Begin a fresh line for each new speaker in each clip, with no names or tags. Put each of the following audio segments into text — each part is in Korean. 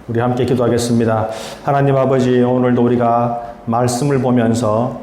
우리 함께 기도하겠습니다. 하나님 아버지, 오늘도 우리가 말씀을 보면서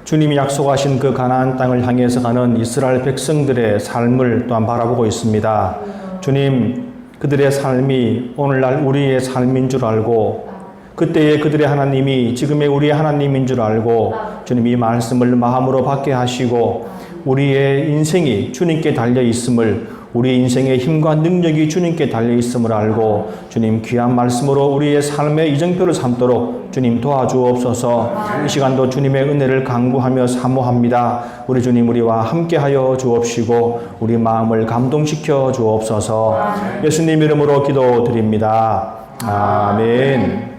주님이 약속하신 그 가나안 땅을 향해서 가는 이스라엘 백성들의 삶을 또한 바라보고 있습니다. 주님, 그들의 삶이 오늘날 우리의 삶인 줄 알고 그때의 그들의 하나님이 지금의 우리의 하나님인 줄 알고 주님 이 말씀을 마음으로 받게 하시고 우리의 인생이 주님께 달려 있음을, 우리 인생의 힘과 능력이 주님께 달려 있음을 알고 주님 귀한 말씀으로 우리의 삶의 이정표를 삼도록 주님 도와주옵소서. 이 시간도 주님의 은혜를 간구하며 사모합니다. 우리 주님 우리와 함께하여 주옵시고 우리 마음을 감동시켜 주옵소서. 예수님 이름으로 기도드립니다. 아멘.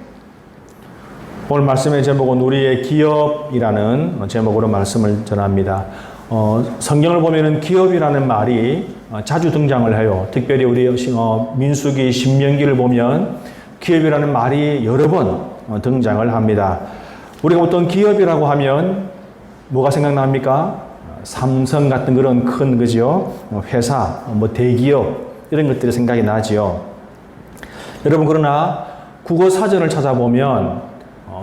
오늘 말씀의 제목은 우리의 기업이라는 제목으로 말씀을 전합니다. 성경을 보면은 기업이라는 말이 자주 등장을 해요. 특별히 우리 민수기, 신명기를 보면 기업이라는 말이 여러 번 등장을 합니다. 우리가 어떤 기업이라고 하면 뭐가 생각납니까? 삼성 같은 그런 큰 그죠? 회사, 대기업 이런 것들이 생각이 나지요. 여러분 그러나 국어 사전을 찾아보면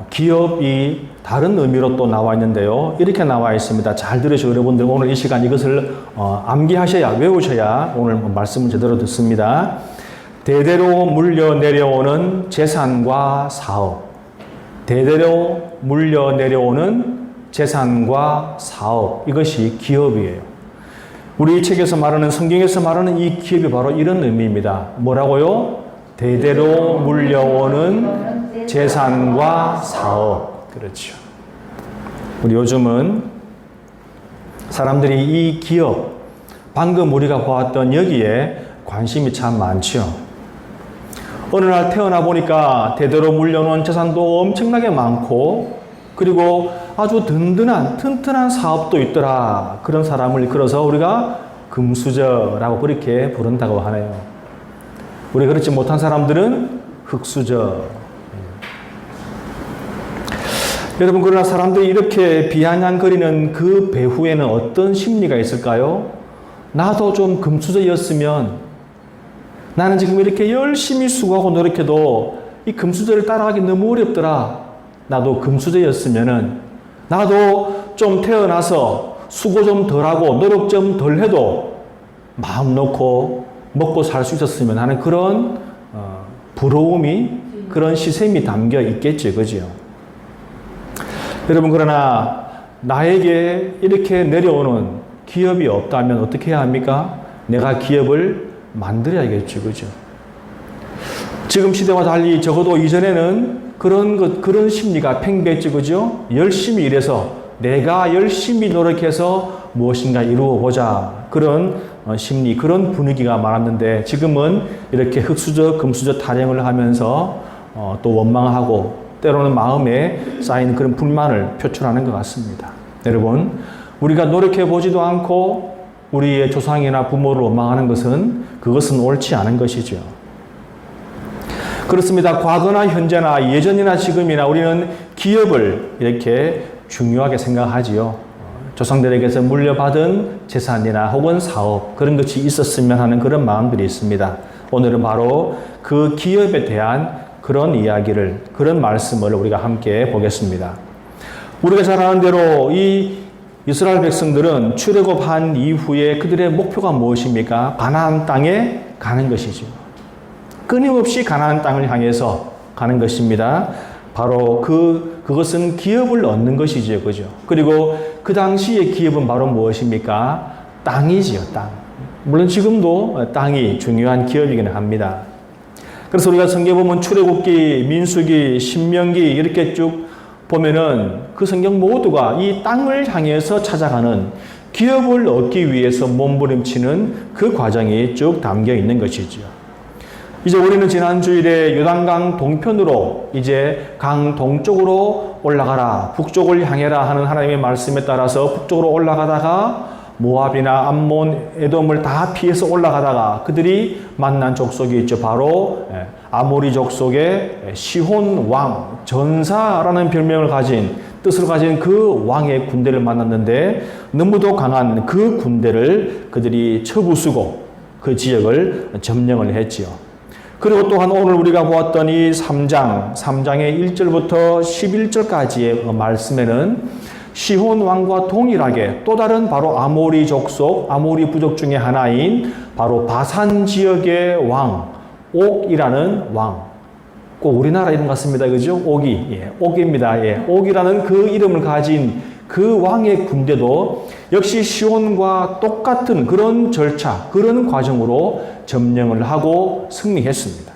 기업이 다른 의미로 또 나와 있는데요. 이렇게 나와 있습니다. 잘 들으시고 여러분들 오늘 이 시간 이것을 암기하셔야, 외우셔야 오늘 말씀을 제대로 듣습니다. 대대로 물려 내려오는 재산과 사업. 대대로 물려 내려오는 재산과 사업. 이것이 기업이에요. 우리 책에서 말하는, 성경에서 말하는 이 기업이 바로 이런 의미입니다. 뭐라고요? 대대로 물려오는 재산과 사업. 그렇죠. 우리 요즘은 사람들이 이 기업, 방금 우리가 보았던 여기에 관심이 참 많죠. 어느 날 태어나 보니까 대대로 물려놓은 재산도 엄청나게 많고 그리고 아주 든든한, 튼튼한 사업도 있더라. 그런 사람을 이끌어서 우리가 금수저라고 그렇게 부른다고 하네요. 우리 그렇지 못한 사람들은 흙수저. 여러분 그러나 사람들이 이렇게 비아냥거리는 그 배후에는 어떤 심리가 있을까요? 나도 좀 금수저였으면, 나는 지금 이렇게 열심히 수고하고 노력해도 이 금수저를 따라가기 너무 어렵더라. 나도 금수저였으면은, 나도 좀 태어나서 수고 좀 덜하고 노력 좀 덜 해도 마음 놓고 먹고 살 수 있었으면 하는 그런 부러움이, 그런 시샘이 담겨 있겠죠. 그죠? 여러분 그러나 나에게 이렇게 내려오는 기업이 없다면 어떻게 해야 합니까? 내가 기업을 만들어야겠죠. 그죠? 지금 시대와 달리 적어도 이전에는 그런 심리가 팽배했죠. 그죠? 열심히 일해서 내가 열심히 노력해서 무엇인가 이루어 보자. 그런 심리, 그런 분위기가 많았는데 지금은 이렇게 흙수저, 금수저 타령을 하면서 또 원망하고 때로는 마음에 쌓인 그런 불만을 표출하는 것 같습니다. 여러분, 우리가 노력해 보지도 않고 우리의 조상이나 부모를 원망하는 것은 그것은 옳지 않은 것이죠. 그렇습니다. 과거나 현재나 예전이나 지금이나 우리는 기업을 이렇게 중요하게 생각하지요. 조상들에게서 물려받은 재산이나 혹은 사업, 그런 것이 있었으면 하는 그런 마음들이 있습니다. 오늘은 바로 그 기업에 대한 그런 이야기를, 그런 말씀을 우리가 함께 보겠습니다. 우리가 잘 아는 대로 이 이스라엘 백성들은 출애굽한 이후에 그들의 목표가 무엇입니까? 가나안 땅에 가는 것이죠. 끊임없이 가나안 땅을 향해서 가는 것입니다. 바로 그것은 기업을 얻는 것이죠. 그죠? 그리고 그 당시의 기업은 바로 무엇입니까? 땅이지요, 땅. 물론 지금도 땅이 중요한 기업이긴 합니다. 그래서 우리가 성경 보면 출애굽기, 민수기, 신명기 이렇게 쭉 보면은 그 성경 모두가 이 땅을 향해서 찾아가는, 기업을 얻기 위해서 몸부림치는 그 과정이 쭉 담겨 있는 것이죠. 이제 우리는 지난 주일에 요단강 동편으로 이제 강 동쪽으로 올라가라, 북쪽을 향해라 하는 하나님의 말씀에 따라서 북쪽으로 올라가다가 모압이나 암몬, 에돔을 다 피해서 올라가다가 그들이 만난 족속이 있죠. 바로 아모리 족속의 시혼 왕, 전사라는 별명을 가진, 뜻을 가진 그 왕의 군대를 만났는데 너무도 강한 그 군대를 그들이 쳐부수고 그 지역을 점령을 했지요. 그리고 또한 오늘 우리가 보았던 이 3장의 1절부터 11절까지의 말씀에는 시혼 왕과 동일하게 또 다른 바로 아모리 족속, 아모리 부족 중에 하나인 바로 바산 지역의 왕, 옥이라는 왕. 꼭 우리나라 이름 같습니다. 그죠? 옥이. 옥입니다. 옥이라는 그 이름을 가진 그 왕의 군대도 역시 시온과 똑같은 그런 절차, 그런 과정으로 점령을 하고 승리했습니다.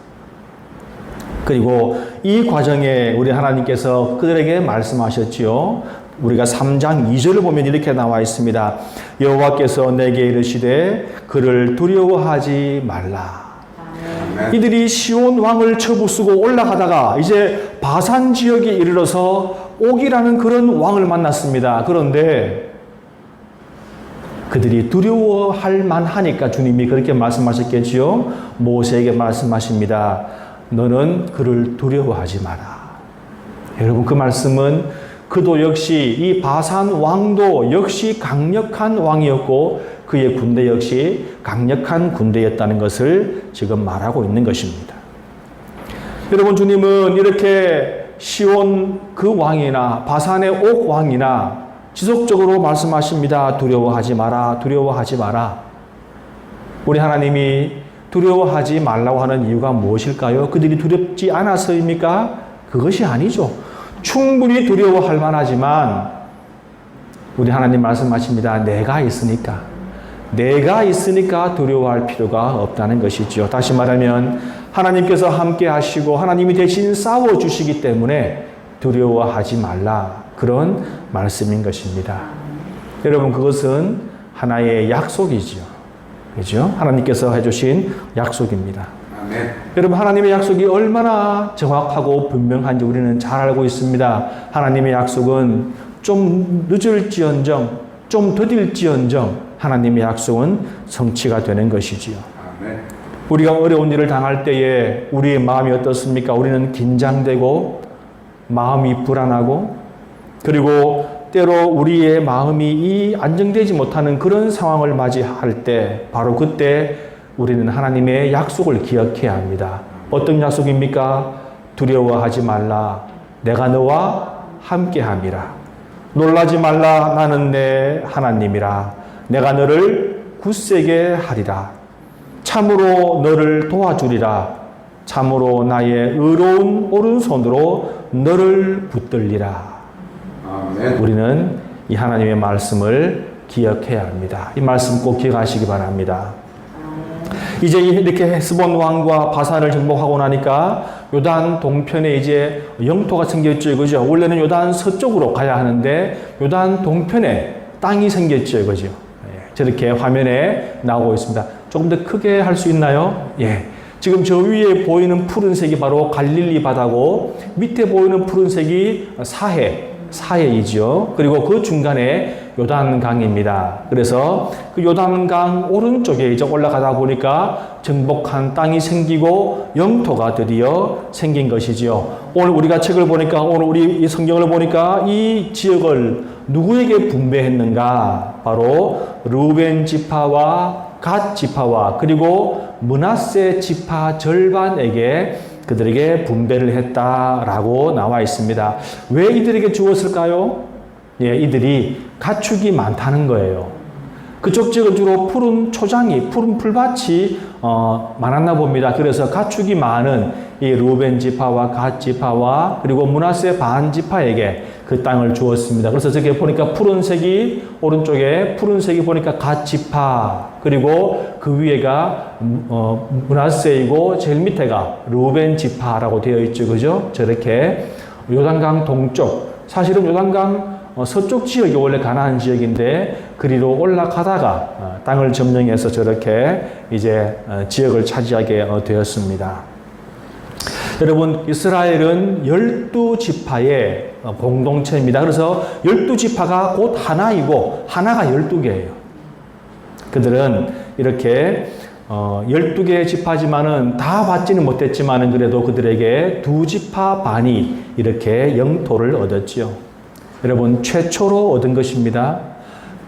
그리고 이 과정에 우리 하나님께서 그들에게 말씀하셨지요. 우리가 3장 2절을 보면 이렇게 나와 있습니다. 여호와께서 내게 이르시되 그를 두려워하지 말라. 이들이 시온 왕을 쳐부수고 올라가다가 이제 바산 지역에 이르러서 옥이라는 그런 왕을 만났습니다. 그런데 그들이 두려워할 만하니까 주님이 그렇게 말씀하셨겠지요. 모세에게 말씀하십니다. 너는 그를 두려워하지 마라. 여러분, 그 말씀은 그도 역시 이 바산 왕도 역시 강력한 왕이었고 그의 군대 역시 강력한 군대였다는 것을 지금 말하고 있는 것입니다. 여러분, 주님은 이렇게 시온 그 왕이나 바산의 옥 왕이나 지속적으로 말씀하십니다. 두려워하지 마라, 두려워하지 마라. 우리 하나님이 두려워하지 말라고 하는 이유가 무엇일까요? 그들이 두렵지 않아서입니까? 그것이 아니죠. 충분히 두려워할 만하지만 우리 하나님 말씀하십니다. 내가 있으니까 두려워할 필요가 없다는 것이죠. 다시 말하면 하나님께서 함께 하시고 하나님이 대신 싸워주시기 때문에 두려워하지 말라. 그런 말씀인 것입니다. 여러분, 그것은 하나의 약속이지요. 그죠? 하나님께서 해주신 약속입니다. 아멘. 여러분, 하나님의 약속이 얼마나 정확하고 분명한지 우리는 잘 알고 있습니다. 하나님의 약속은 좀 늦을지언정, 좀 더딜지언정 하나님의 약속은 성취가 되는 것이지요. 아멘. 우리가 어려운 일을 당할 때에 우리의 마음이 어떻습니까? 우리는 긴장되고 마음이 불안하고 그리고 때로 우리의 마음이 안정되지 못하는 그런 상황을 맞이할 때 바로 그때 우리는 하나님의 약속을 기억해야 합니다. 어떤 약속입니까? 두려워하지 말라. 내가 너와 함께함이라. 놀라지 말라. 나는 내 하나님이라. 내가 너를 굳세게 하리라. 참으로 너를 도와주리라. 참으로 나의 의로운 오른손으로 너를 붙들리라. 아멘. 우리는 이 하나님의 말씀을 기억해야 합니다. 이 말씀 꼭 기억하시기 바랍니다. 이제 이렇게 헤스본 왕과 바산을 정복하고 나니까 요단 동편에 이제 영토가 생겼죠. 그죠? 원래는 요단 서쪽으로 가야 하는데 요단 동편에 땅이 생겼죠. 그죠? 저렇게 화면에 나오고 있습니다. 조금 더 크게 할 수 있나요? 예. 지금 저 위에 보이는 푸른색이 바로 갈릴리 바다고 밑에 보이는 푸른색이 사해이죠. 그리고 그 중간에 요단강입니다. 그래서 그 요단강 오른쪽에 이제 올라가다 보니까 정복한 땅이 생기고 영토가 드디어 생긴 것이지요. 오늘 우리가 책을 보니까 오늘 우리 이 성경을 보니까 이 지역을 누구에게 분배했는가? 바로 르우벤 지파와 갓 지파와 그리고 므낫세 지파 절반에게 그들에게 분배를 했다라고 나와 있습니다. 왜 이들에게 주었을까요? 예, 이들이 가축이 많다는 거예요. 그쪽 지역은 주로 푸른 풀밭이 많았나 봅니다. 그래서 가축이 많은 이 르우벤 지파와 갓 지파와 그리고 므낫세 반 지파에게 그 땅을 주었습니다. 그래서 저기 보니까 푸른색이 오른쪽에 푸른색이 보니까 갓 지파 그리고 그 위에가 므낫세이고 제일 밑에가 르우벤 지파라고 되어 있죠. 그죠? 저렇게 요단강 동쪽 사실은 요단강 서쪽 지역이 원래 가나안 지역인데 그리로 올라가다가 땅을 점령해서 저렇게 이제 지역을 차지하게 되었습니다. 여러분, 이스라엘은 12지파의 공동체입니다. 그래서 12지파가 곧 하나이고 하나가 12개예요. 그들은 이렇게 12개의 지파지만은 다 받지는 못했지만은 그래도 그들에게 2지파 반이 이렇게 영토를 얻었지요. 여러분, 최초로 얻은 것입니다.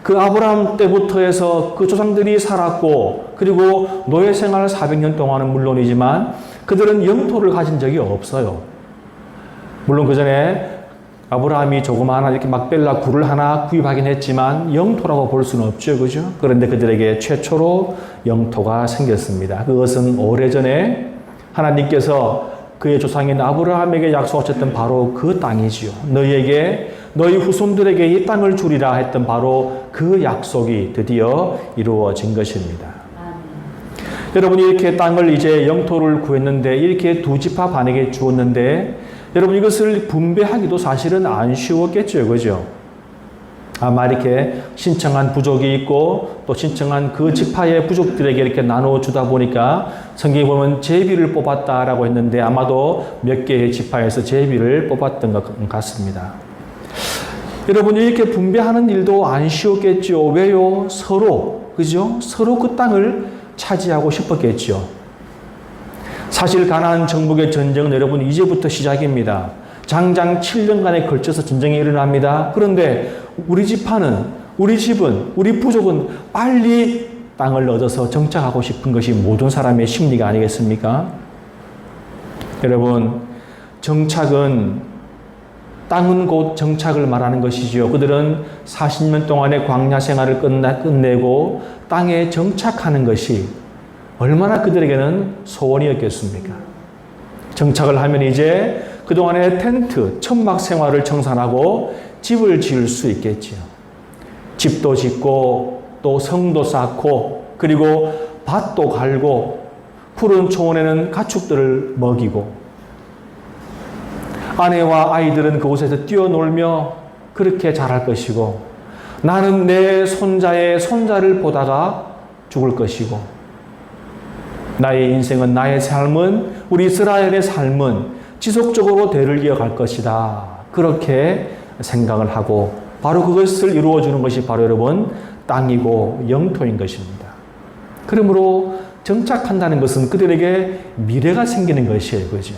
그 아브라함 때부터 해서 그 조상들이 살았고 그리고 노예 생활 400년 동안은 물론이지만 그들은 영토를 가진 적이 없어요. 물론 그 전에 아브라함이 조그마한 이렇게 막벨라 굴을 하나 구입하긴 했지만 영토라고 볼 수는 없죠. 그죠? 그런데 그들에게 최초로 영토가 생겼습니다. 그것은 오래전에 하나님께서 그의 조상인 아브라함에게 약속하셨던 바로 그 땅이지요. 너희에게, 너희 후손들에게 이 땅을 주리라 했던 바로 그 약속이 드디어 이루어진 것입니다. 여러분이 이렇게 땅을 이제 영토를 구했는데, 이렇게 두 지파 반에게 주었는데, 여러분 이것을 분배하기도 사실은 안 쉬웠겠죠. 그죠? 아마 이렇게 신청한 부족이 있고 또 신청한 그 지파의 부족들에게 이렇게 나눠주다 보니까 성경에 보면 제비를 뽑았다라고 했는데 아마도 몇 개의 지파에서 제비를 뽑았던 것 같습니다. 여러분 이렇게 분배하는 일도 안 쉬웠겠죠. 왜요? 서로, 그죠? 서로 그 땅을 차지하고 싶었겠죠. 사실 가나안 정복의 전쟁은 여러분 이제부터 시작입니다. 장장 7년간에 걸쳐서 전쟁이 일어납니다. 그런데 우리 지파는, 우리 집은, 우리 부족은 빨리 땅을 얻어서 정착하고 싶은 것이 모든 사람의 심리가 아니겠습니까? 여러분, 정착은, 땅은 곧 정착을 말하는 것이지요. 그들은 40년 동안의 광야 생활을 끝내고 땅에 정착하는 것이 얼마나 그들에게는 소원이었겠습니까? 정착을 하면 이제 그동안의 텐트, 천막 생활을 청산하고 집을 지을 수 있겠지요. 집도 짓고 또 성도 쌓고 그리고 밭도 갈고 푸른 초원에는 가축들을 먹이고 아내와 아이들은 그곳에서 뛰어놀며 그렇게 자랄 것이고 나는 내 손자의 손자를 보다가 죽을 것이고 나의 인생은, 나의 삶은, 우리 이스라엘의 삶은 지속적으로 대를 이어갈 것이다. 그렇게 생각을 하고 바로 그것을 이루어주는 것이 바로 여러분 땅이고 영토인 것입니다. 그러므로 정착한다는 것은 그들에게 미래가 생기는 것이에요. 그죠?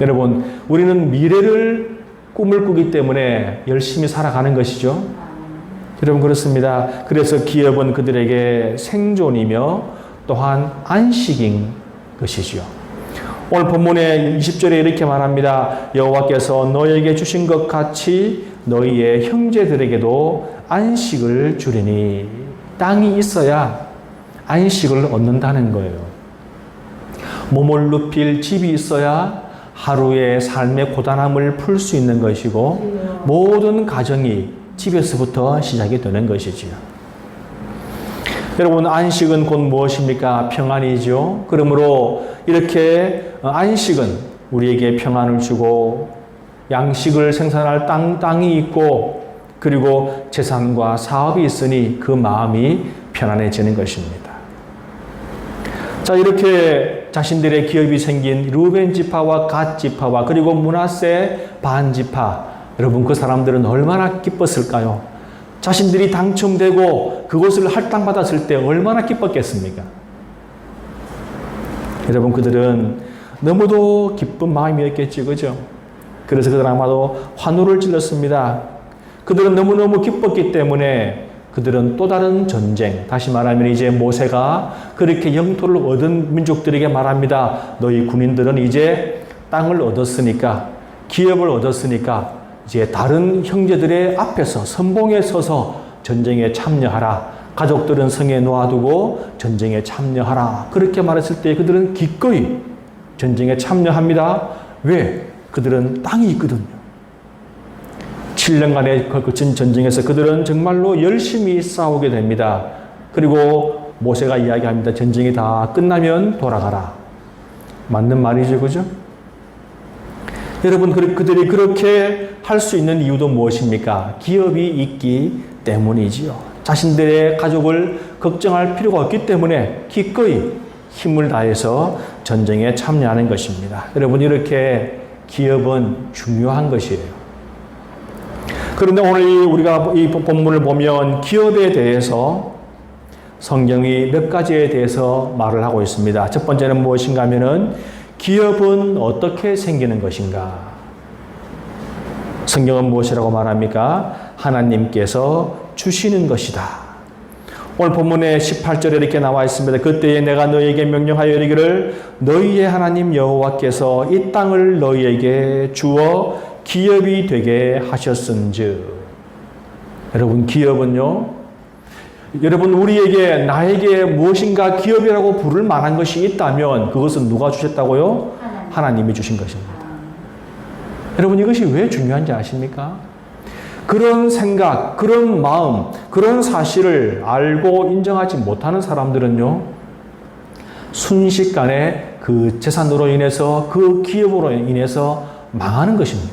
여러분, 우리는 미래를 꿈을 꾸기 때문에 열심히 살아가는 것이죠. 여러분 그렇습니다. 그래서 기업은 그들에게 생존이며 또한 안식인 것이지요. 오늘 본문의 20절에 이렇게 말합니다. 여호와께서 너에게 주신 것 같이 너희의 형제들에게도 안식을 주리니 땅이 있어야 안식을 얻는다는 거예요. 몸을 눕힐 집이 있어야 하루의 삶의 고단함을 풀 수 있는 것이고 모든 가정이 집에서부터 시작이 되는 것이지요. 여러분 안식은 곧 무엇입니까? 평안이죠. 그러므로 이렇게 안식은 우리에게 평안을 주고 양식을 생산할 땅이 있고 그리고 재산과 사업이 있으니 그 마음이 편안해지는 것입니다. 자, 이렇게 자신들의 기업이 생긴 루벤 지파와 갓 지파와 그리고 므낫세 반 지파, 여러분 그 사람들은 얼마나 기뻤을까요? 자신들이 당첨되고 그것을 할당받았을 때 얼마나 기뻤겠습니까? 여러분 그들은 너무도 기쁜 마음이었겠지, 그죠? 그래서 그들은 아마도 환호를 질렀습니다. 그들은 너무너무 기뻤기 때문에 그들은 또 다른 전쟁, 다시 말하면 이제 모세가 그렇게 영토를 얻은 민족들에게 말합니다. 너희 군인들은 이제 땅을 얻었으니까, 기업을 얻었으니까 이제 다른 형제들의 앞에서 선봉에 서서 전쟁에 참여하라. 가족들은 성에 놓아두고 전쟁에 참여하라. 그렇게 말했을 때 그들은 기꺼이 전쟁에 참여합니다. 왜? 그들은 땅이 있거든요. 7년간의 거친 전쟁에서 그들은 정말로 열심히 싸우게 됩니다. 그리고 모세가 이야기합니다. 전쟁이 다 끝나면 돌아가라. 맞는 말이죠, 그죠? 여러분, 그들이 그렇게 할 수 있는 이유도 무엇입니까? 기업이 있기 때문이지요. 자신들의 가족을 걱정할 필요가 없기 때문에 기꺼이 힘을 다해서 전쟁에 참여하는 것입니다. 여러분, 이렇게 기업은 중요한 것이에요. 그런데 오늘 우리가 이 본문을 보면 기업에 대해서 성경이 몇 가지에 대해서 말을 하고 있습니다. 첫 번째는 무엇인가 하면은 기업은 어떻게 생기는 것인가? 성경은 무엇이라고 말합니까? 하나님께서 주시는 것이다. 오늘 본문의 18절에 이렇게 나와 있습니다. 그때에 내가 너희에게 명령하여 이르기를 너희의 하나님 여호와께서 이 땅을 너희에게 주어 기업이 되게 하셨은즉. 여러분, 기업은요, 여러분, 우리에게 나에게 무엇인가 기업이라고 부를 만한 것이 있다면 그것은 누가 주셨다고요? 하나님이 주신 것입니다. 여러분, 이것이 왜 중요한지 아십니까? 그런 생각, 그런 마음, 그런 사실을 알고 인정하지 못하는 사람들은요, 순식간에 그 재산으로 인해서, 그 기업으로 인해서 망하는 것입니다.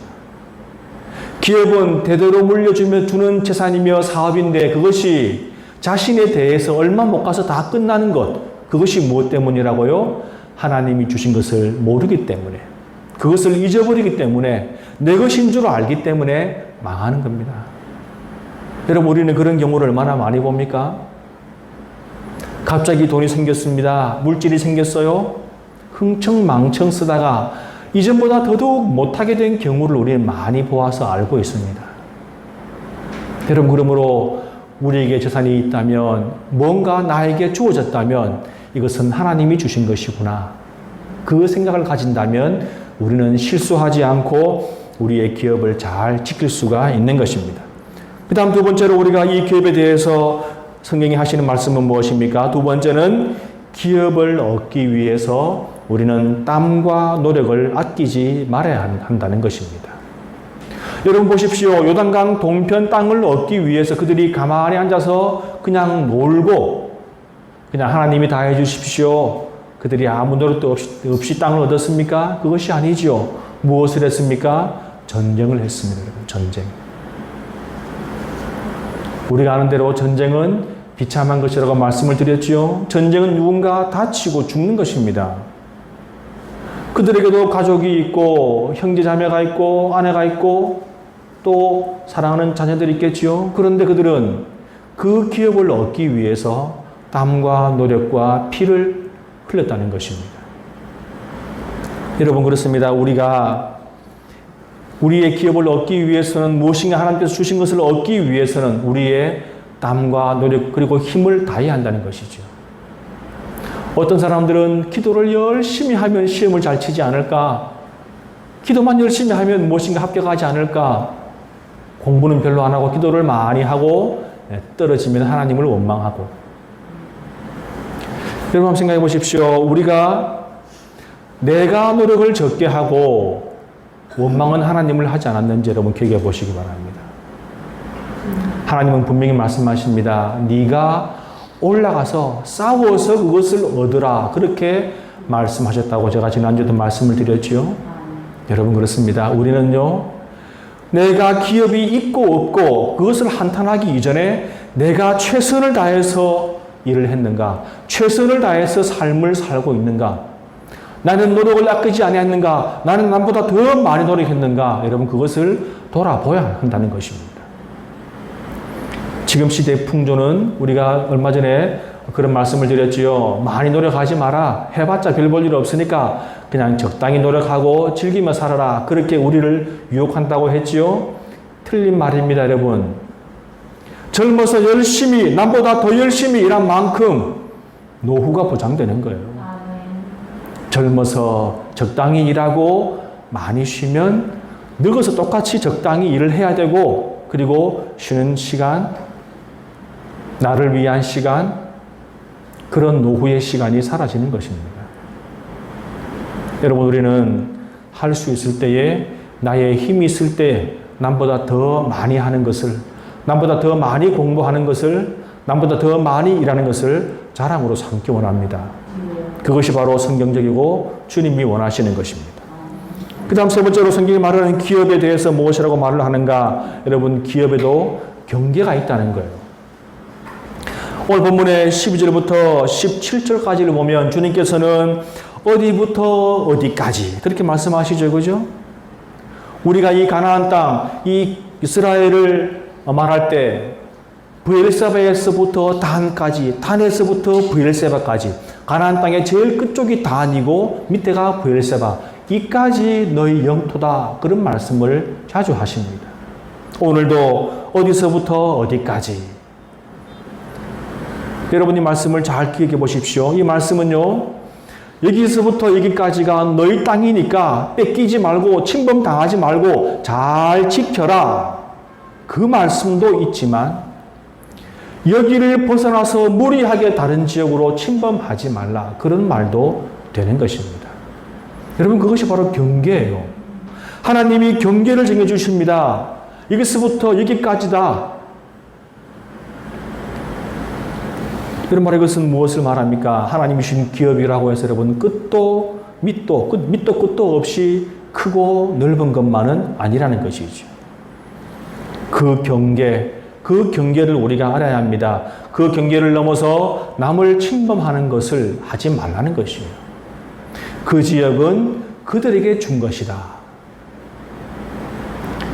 기업은 대대로 물려주며 주는 재산이며 사업인데 그것이 자신에 대해서 얼마 못 가서 다 끝나는 것, 그것이 무엇 때문이라고요? 하나님이 주신 것을 모르기 때문에, 그것을 잊어버리기 때문에, 내 것인 줄 알기 때문에 망하는 겁니다. 여러분, 우리는 그런 경우를 얼마나 많이 봅니까? 갑자기 돈이 생겼습니다. 물질이 생겼어요. 흥청망청 쓰다가 이전보다 더더욱 못하게 된 경우를 우리는 많이 보아서 알고 있습니다. 여러분, 그러므로 우리에게 재산이 있다면, 뭔가 나에게 주어졌다면 이것은 하나님이 주신 것이구나, 그 생각을 가진다면 우리는 실수하지 않고 우리의 기업을 잘 지킬 수가 있는 것입니다. 그 다음 두 번째로 우리가 이 기업에 대해서 성경이 하시는 말씀은 무엇입니까? 두 번째는 기업을 얻기 위해서 우리는 땀과 노력을 아끼지 말아야 한다는 것입니다. 여러분 보십시오. 요단강 동편 땅을 얻기 위해서 그들이 가만히 앉아서 그냥 놀고 그냥 하나님이 다 해주십시오, 그들이 아무 노력도 없이 땅을 얻었습니까? 그것이 아니죠. 무엇을 했습니까? 전쟁을 했습니다. 여러분, 전쟁. 우리가 아는 대로 전쟁은 비참한 것이라고 말씀을 드렸지요. 전쟁은 누군가 다치고 죽는 것입니다. 그들에게도 가족이 있고 형제 자매가 있고 아내가 있고 또 사랑하는 자녀들이 있겠지요. 그런데 그들은 그 기업을 얻기 위해서 땀과 노력과 피를 흘렸다는 것입니다. 여러분, 그렇습니다. 우리가 우리의 기업을 얻기 위해서는, 무엇인가 하나님께서 주신 것을 얻기 위해서는 우리의 땀과 노력 그리고 힘을 다해야 한다는 것이죠. 어떤 사람들은 기도를 열심히 하면 시험을 잘 치지 않을까? 기도만 열심히 하면 무엇인가 합격하지 않을까? 공부는 별로 안 하고 기도를 많이 하고 떨어지면 하나님을 원망하고. 여러분 한번 생각해 보십시오. 우리가 내가 노력을 적게 하고 원망은 하나님을 하지 않았는지 여러분 기억해 보시기 바랍니다. 하나님은 분명히 말씀하십니다. 네가 올라가서 싸워서 그것을 얻으라, 그렇게 말씀하셨다고 제가 지난주에도 말씀을 드렸지요. 여러분, 그렇습니다. 우리는요, 내가 기업이 있고 없고 그것을 한탄하기 이전에 내가 최선을 다해서 일을 했는가, 최선을 다해서 삶을 살고 있는가, 나는 노력을 아끼지 아니했는가, 나는 남보다 더 많이 노력했는가, 여러분 그것을 돌아보아야 한다는 것입니다. 지금 시대의 풍조는 우리가 얼마 전에 그런 말씀을 드렸지요. 많이 노력하지 마라, 해봤자 별 볼 일 없으니까 그냥 적당히 노력하고 즐기며 살아라, 그렇게 우리를 유혹한다고 했지요. 틀린 말입니다. 여러분, 젊어서 열심히, 남보다 더 열심히 일한 만큼 노후가 보장되는 거예요. 젊어서 적당히 일하고 많이 쉬면 늙어서 똑같이 적당히 일을 해야 되고, 그리고 쉬는 시간, 나를 위한 시간, 그런 노후의 시간이 사라지는 것입니다. 여러분, 우리는 할 수 있을 때에, 나의 힘이 있을 때 남보다 더 많이 하는 것을, 남보다 더 많이 공부하는 것을, 남보다 더 많이 일하는 것을 자랑으로 삼기 원합니다. 그것이 바로 성경적이고 주님이 원하시는 것입니다. 그 다음 세 번째로 성경이 말하는 기업에 대해서 무엇이라고 말을 하는가? 여러분, 기업에도 경계가 있다는 거예요. 오늘 본문의 12절부터 17절까지를 보면 주님께서는 어디부터 어디까지 그렇게 말씀하시죠. 그죠? 우리가 이 가나안 땅, 이 이스라엘을 말할 때 브엘세바에서부터 단까지, 단에서부터 브엘세바까지, 가나안 땅의 제일 끝쪽이 단이고 밑에가 브엘세바, 이까지 너희 영토다, 그런 말씀을 자주 하십니다. 오늘도 어디서부터 어디까지, 여러분 이 말씀을 잘 기억해 보십시오. 이 말씀은요, 여기서부터 여기까지가 너희 땅이니까 뺏기지 말고 침범당하지 말고 잘 지켜라. 그 말씀도 있지만 여기를 벗어나서 무리하게 다른 지역으로 침범하지 말라. 그런 말도 되는 것입니다. 여러분 그것이 바로 경계예요. 하나님이 경계를 정해주십니다. 여기서부터 여기까지다. 이런 말 이것은 무엇을 말합니까? 하나님이 주신 기업이라고 해서 여러분 밑도 끝도 없이 크고 넓은 것만은 아니라는 것이죠. 그 경계를 우리가 알아야 합니다. 그 경계를 넘어서 남을 침범하는 것을 하지 말라는 것이에요. 그 지역은 그들에게 준 것이다.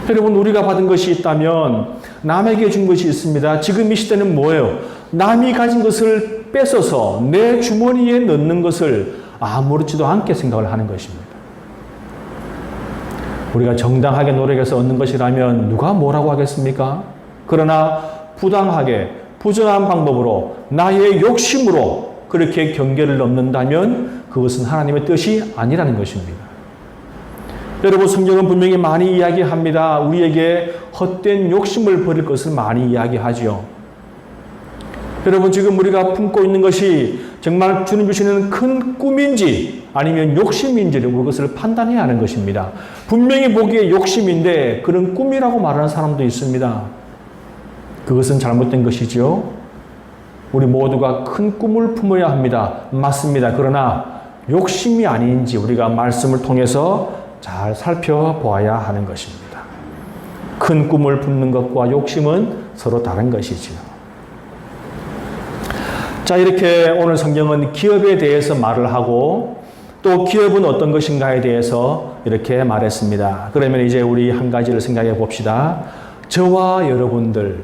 여러분 우리가 받은 것이 있다면 남에게 준 것이 있습니다. 지금 이 시대는 뭐예요? 남이 가진 것을 뺏어서 내 주머니에 넣는 것을 아무렇지도 않게 생각을 하는 것입니다. 우리가 정당하게 노력해서 얻는 것이라면 누가 뭐라고 하겠습니까? 그러나 부당하게 부정한 방법으로 나의 욕심으로 그렇게 경계를 넘는다면 그것은 하나님의 뜻이 아니라는 것입니다. 여러분 성경은 분명히 많이 이야기합니다. 우리에게 헛된 욕심을 버릴 것을 많이 이야기하죠. 여러분 지금 우리가 품고 있는 것이 정말 주님 주시는 큰 꿈인지 아니면 욕심인지를 그것을 판단해야 하는 것입니다. 분명히 보기에 욕심인데 그런 꿈이라고 말하는 사람도 있습니다. 그것은 잘못된 것이죠. 우리 모두가 큰 꿈을 품어야 합니다. 맞습니다. 그러나 욕심이 아닌지 우리가 말씀을 통해서 잘 살펴보아야 하는 것입니다. 큰 꿈을 품는 것과 욕심은 서로 다른 것이지요. 자, 이렇게 오늘 성경은 기업에 대해서 말을 하고 또 기업은 어떤 것인가에 대해서 이렇게 말했습니다. 그러면 이제 우리 한 가지를 생각해 봅시다. 저와 여러분들,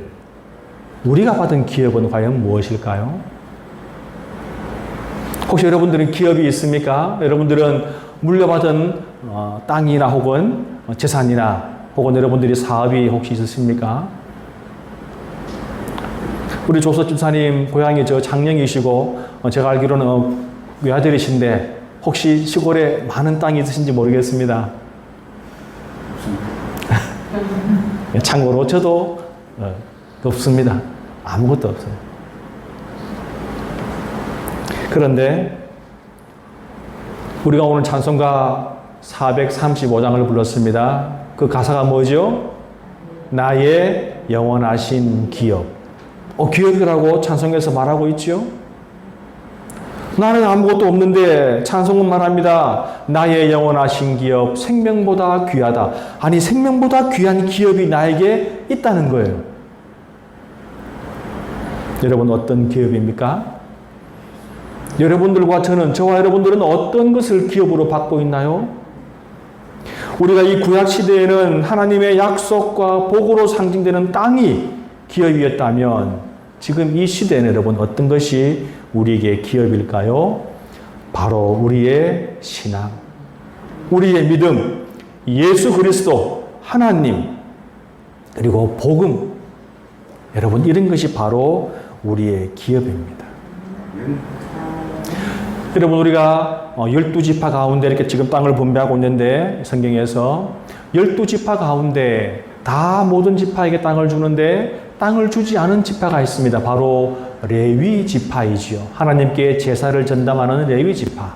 우리가 받은 기업은 과연 무엇일까요? 혹시 여러분들은 기업이 있습니까? 여러분들은 물려받은 땅이나 혹은 재산이나 혹은 여러분들이 사업이 혹시 있으십니까? 우리 조서 집사님 고향이 저 장령이시고 제가 알기로는 외아들이신데 혹시 시골에 많은 땅이 있으신지 모르겠습니다. 참고로 저도 없습니다. 아무것도 없어요. 그런데 우리가 오늘 찬송가 435장을 불렀습니다. 그 가사가 뭐죠? 나의 영원하신 기업. 기업이라고 찬송에서 말하고 있죠. 나는 아무것도 없는데 찬송은 말합니다. 나의 영원하신 기업, 생명보다 귀하다. 아니 생명보다 귀한 기업이 나에게 있다는 거예요. 여러분 어떤 기업입니까? 여러분들과 저와 여러분들은 어떤 것을 기업으로 받고 있나요? 우리가 이 구약 시대에는 하나님의 약속과 복으로 상징되는 땅이 기업이었다면 지금 이 시대에는 여러분 어떤 것이 우리에게 기업일까요? 바로 우리의 신앙, 우리의 믿음, 예수 그리스도, 하나님, 그리고 복음. 여러분 이런 것이 바로 우리의 기업입니다. 여러분 우리가 12지파 가운데 이렇게 지금 땅을 분배하고 있는데 성경에서 12지파 가운데 다 모든 지파에게 땅을 주는데 땅을 주지 않은 지파가 있습니다. 바로 레위 지파이지요. 하나님께 제사를 전담하는 레위 지파.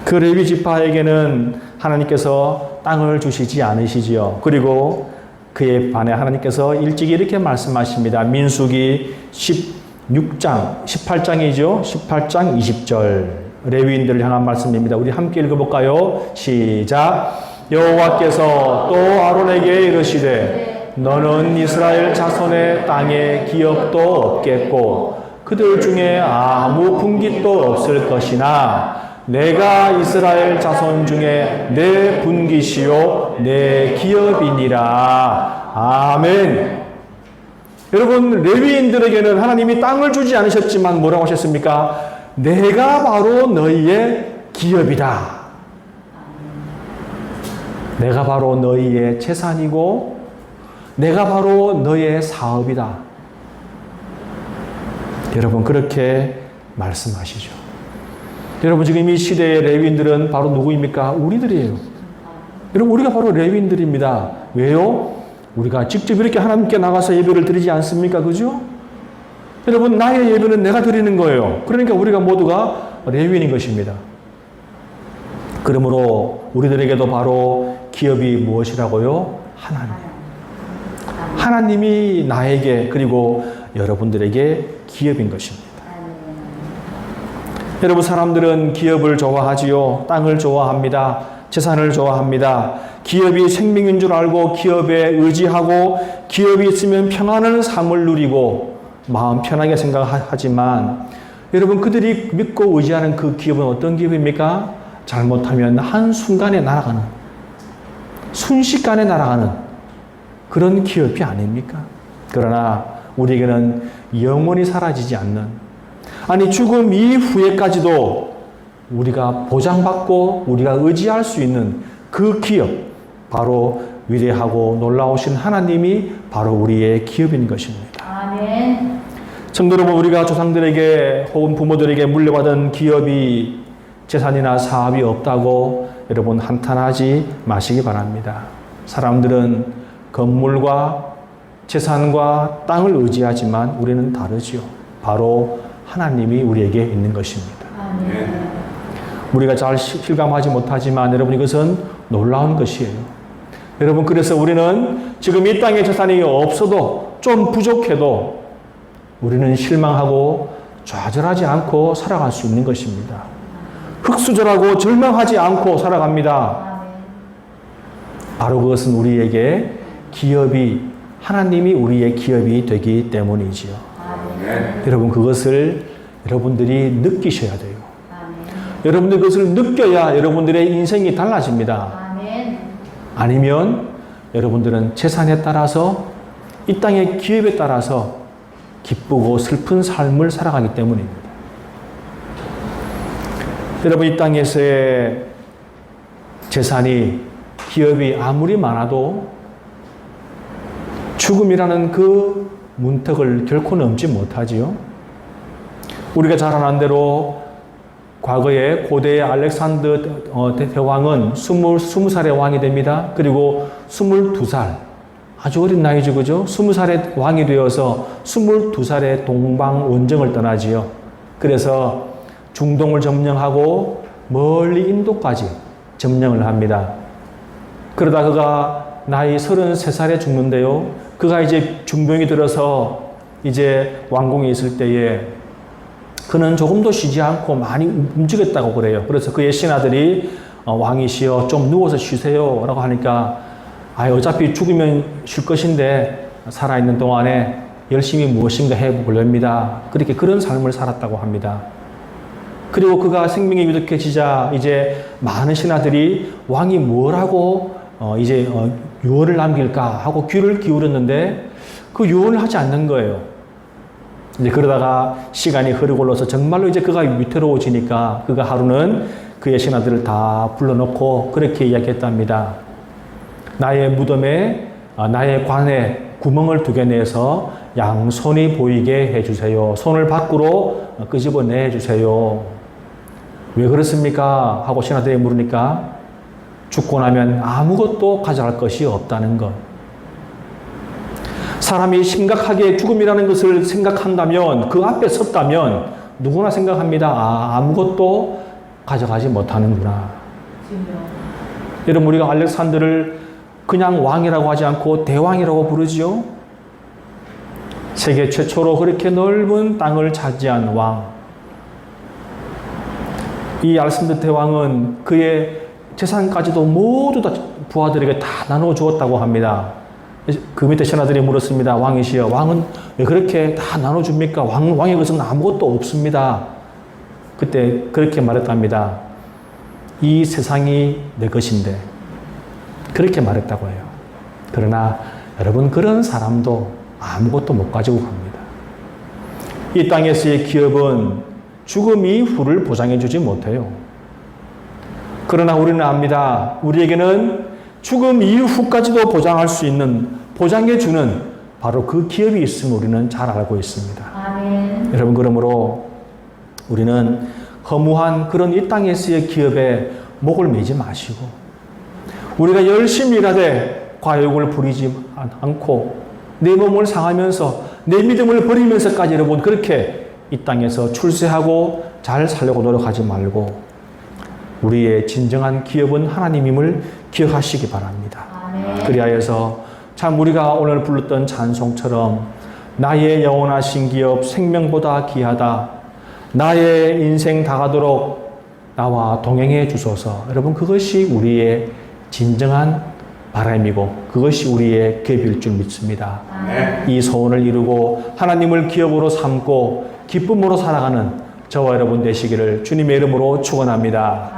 그 레위 지파에게는 하나님께서 땅을 주시지 않으시지요. 그리고 그에 반해 하나님께서 일찍이 이렇게 말씀하십니다. 민수기 18장이죠. 18장 20절. 레위인들을 향한 말씀입니다. 우리 함께 읽어볼까요? 시작. 여호와께서 또 아론에게 이르시되 너는 이스라엘 자손의 땅에 기업도 없겠고 그들 중에 아무 분깃도 없을 것이나 내가 이스라엘 자손 중에 내 분깃이요 내 기업이니라. 아멘. 여러분 레위인들에게는 하나님이 땅을 주지 않으셨지만 뭐라고 하셨습니까? 내가 바로 너희의 기업이다. 내가 바로 너희의 재산이고 내가 바로 너희의 사업이다. 여러분 그렇게 말씀하시죠. 여러분 지금 이 시대의 레위인들은 바로 누구입니까? 우리들이에요. 여러분 우리가 바로 레위인들입니다. 왜요? 우리가 직접 이렇게 하나님께 나가서 예배를 드리지 않습니까? 그죠? 여러분 나의 예배는 내가 드리는 거예요. 그러니까 우리가 모두가 레위인인 것입니다. 그러므로 우리들에게도 바로 기업이 무엇이라고요? 하나님. 하나님이 나에게 그리고 여러분들에게 기업인 것입니다. 여러분 사람들은 기업을 좋아하지요. 땅을 좋아합니다. 재산을 좋아합니다. 기업이 생명인 줄 알고 기업에 의지하고 기업이 있으면 평안한 삶을 누리고 마음 편하게 생각하지만 여러분 그들이 믿고 의지하는 그 기업은 어떤 기업입니까? 잘못하면 한순간에 날아가는 순식간에 날아가는 그런 기업이 아닙니까? 그러나 우리에게는 영원히 사라지지 않는 아니 죽음 이후에까지도 우리가 보장받고 우리가 의지할 수 있는 그 기업 바로 위대하고 놀라우신 하나님이 바로 우리의 기업인 것입니다.
아멘.
성도 여러분 우리가 조상들에게 혹은 부모들에게 물려받은 기업이 재산이나 사업이 없다고 여러분 한탄하지 마시기 바랍니다. 사람들은 건물과 재산과 땅을 의지하지만 우리는 다르지요. 바로 하나님이 우리에게 있는 것입니다.
아멘.
우리가 잘 실감하지 못하지만 여러분 이것은 놀라운 것이에요. 여러분 그래서 우리는 지금 이 땅에 재산이 없어도 좀 부족해도 우리는 실망하고 좌절하지 않고 살아갈 수 있는 것입니다. 흑수저라고 절망하지 않고 살아갑니다. 바로 그것은 우리에게 기업이 하나님이 우리의 기업이 되기 때문이지요. 여러분 그것을 여러분들이 느끼셔야 돼요. 여러분들 그것을 느껴야 여러분들의 인생이 달라집니다. 아니면 여러분들은 재산에 따라서 이 땅의 기업에 따라서 기쁘고 슬픈 삶을 살아가기 때문입니다. 여러분 이 땅에서의 재산이 기업이 아무리 많아도 죽음이라는 그 문턱을 결코 넘지 못하지요. 우리가 잘 아는 대로 과거에 고대의 알렉산더 대왕은 20살의 왕이 됩니다. 그리고 22살 아주 어린 나이죠. 그죠? 20살의 왕이 되어서 22살의 동방 원정을 떠나지요. 그래서 중동을 점령하고 멀리 인도까지 점령을 합니다. 그러다 그가 나이 33살에 죽는데요. 그가 이제 중병이 들어서 이제 왕궁에 있을 때에 그는 조금도 쉬지 않고 많이 움직였다고 그래요. 그래서 그의 신하들이 왕이시여 좀 누워서 쉬세요 라고 하니까 어차피 죽으면 쉴 것인데 살아있는 동안에 열심히 무엇인가 해보렵니다. 그렇게 그런 삶을 살았다고 합니다. 그리고 그가 생명이 유력해지자 이제 많은 신하들이 왕이 뭘 하고 이제 유언을 남길까 하고 귀를 기울였는데 그 유언을 하지 않는 거예요. 이제 그러다가 시간이 흐르고로서 정말로 이제 그가 위태로워지니까 그가 하루는 그의 신하들을 다 불러놓고 그렇게 이야기했답니다. 나의 무덤에 나의 관에 구멍을 2개 내서 양손이 보이게 해주세요. 손을 밖으로 끄집어내 주세요. 왜 그렇습니까? 하고 신하들이 물으니까 죽고 나면 아무것도 가져갈 것이 없다는 것. 사람이 심각하게 죽음이라는 것을 생각한다면 그 앞에 섰다면 누구나 생각합니다. 아무것도 가져가지 못하는구나. 여러분 우리가 알렉산더를 그냥 왕이라고 하지 않고 대왕이라고 부르지요. 세계 최초로 그렇게 넓은 땅을 차지한 왕. 이 알렉산더 대왕은 그의 재산까지도 모두 다 부하들에게 다 나눠 주었다고 합니다. 그 밑에 신하들이 물었습니다. 왕이시여, 왕은 왜 그렇게 다 나눠줍니까? 왕의 것은 아무것도 없습니다. 그때 그렇게 말했답니다. 이 세상이 내 것인데. 그렇게 말했다고 해요. 그러나 여러분 그런 사람도 아무것도 못 가지고 갑니다. 이 땅에서의 기업은 죽음 이후를 보장해 주지 못해요. 그러나 우리는 압니다. 우리에게는 죽음 이후까지도 보장할 수 있는, 보장해 주는 바로 그 기업이 있음을 우리는 잘 알고 있습니다.
아멘.
여러분, 그러므로 우리는 허무한 그런 이 땅에서의 기업에 목을 매지 마시고 우리가 열심히 일하되 과욕을 부리지 않고 내 몸을 상하면서 내 믿음을 버리면서까지 여러분 그렇게 이 땅에서 출세하고 잘 살려고 노력하지 말고 우리의 진정한 기업은 하나님임을 기억하시기 바랍니다. 그리하여서 참 우리가 오늘 불렀던 찬송처럼 나의 영원하신 기업 생명보다 귀하다. 나의 인생 다가도록 나와 동행해 주소서. 여러분, 그것이 우리의 진정한 바람이고 그것이 우리의 기업일 줄 믿습니다. 이 소원을 이루고 하나님을 기업으로 삼고 기쁨으로 살아가는 저와 여러분 되시기를 주님의 이름으로 축원합니다.